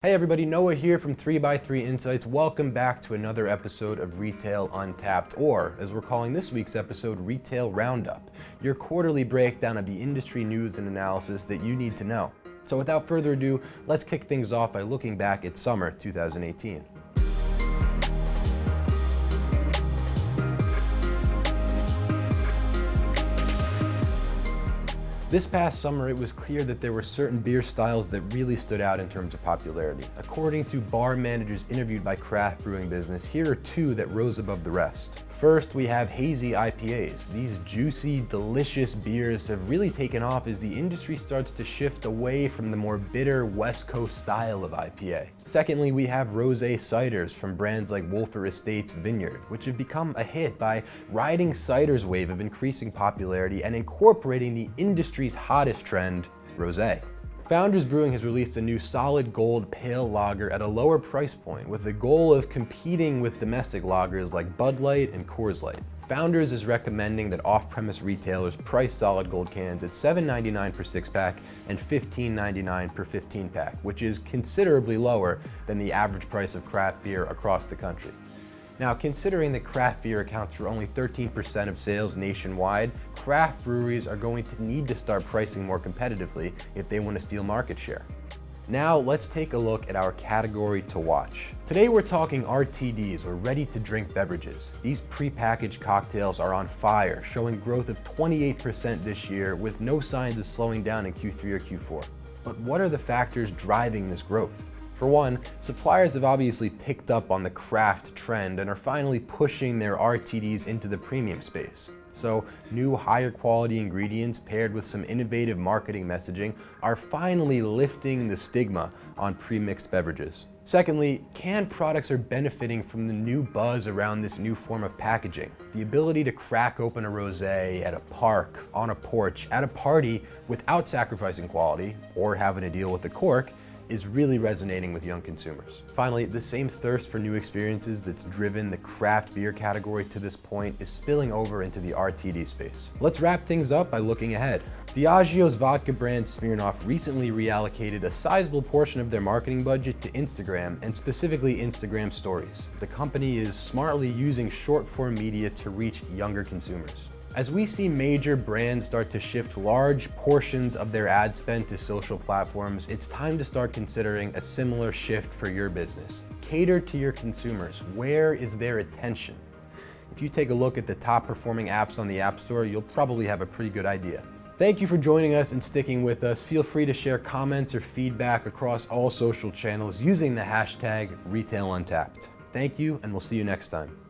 Hey everybody, Noah here from 3x3 Insights. Welcome back to another episode of Retail Untapped, or as we're calling this week's episode, Retail Roundup, your quarterly breakdown of the industry news and analysis that you need to know. So without further ado, let's kick things off by looking back at summer 2018. This past summer, it was clear that there were certain beer styles that really stood out in terms of popularity. According to bar managers interviewed by Craft Brewing Business, here are two that rose above the rest. First, we have HAZY IPAs. These juicy, delicious beers have really taken off as the industry starts to shift away from the more bitter West Coast style of IPA. Secondly, we have ROSÉ ciders from brands like Wolfer Estates Vineyard, which have become a hit by riding cider's wave of increasing popularity and incorporating the industry's hottest trend, rosé. Founders Brewing has released a new solid gold pale lager at a lower price point with the goal of competing with domestic lagers like Bud Light and Coors Light. Founders is recommending that off-premise retailers price solid gold cans at $7.99 per 6-pack and $15.99 per 15-pack, which is considerably lower than the average price of craft beer across the country. Now, considering that craft beer accounts for only 13% of sales nationwide, craft breweries are going to need to start pricing more competitively if they want to steal market share. Now, let's take a look at our category to watch. Today we're talking RTDs, or ready-to-drink beverages. These prepackaged cocktails are on fire, showing growth of 28% this year with no signs of slowing down in Q3 or Q4. But what are the factors driving this growth? For one, suppliers have obviously picked up on the craft trend and are finally pushing their RTDs into the premium space. So, new higher quality ingredients paired with some innovative marketing messaging are finally lifting the stigma on pre-mixed beverages. Secondly, canned products are benefiting from the new buzz around this new form of packaging. The ability to crack open a rosé at a park, on a porch, at a party without sacrificing quality or having to deal with the cork is really resonating with young consumers. Finally, the same thirst for new experiences that's driven the craft beer category to this point is spilling over into the RTD space. Let's wrap things up by looking ahead. Diageo's vodka brand Smirnoff recently reallocated a sizable portion of their marketing budget to Instagram, and specifically Instagram stories. The company is smartly using short-form media to reach younger consumers. As we see major brands start to shift large portions of their ad spend to social platforms, it's time to start considering a similar shift for your business. Cater to your consumers. Where is their attention? If you take a look at the top performing apps on the App Store, you'll probably have a pretty good idea. Thank you for joining us and sticking with us. Feel free to share comments or feedback across all social channels using the hashtag Retail Untapped. Thank you, and we'll see you next time.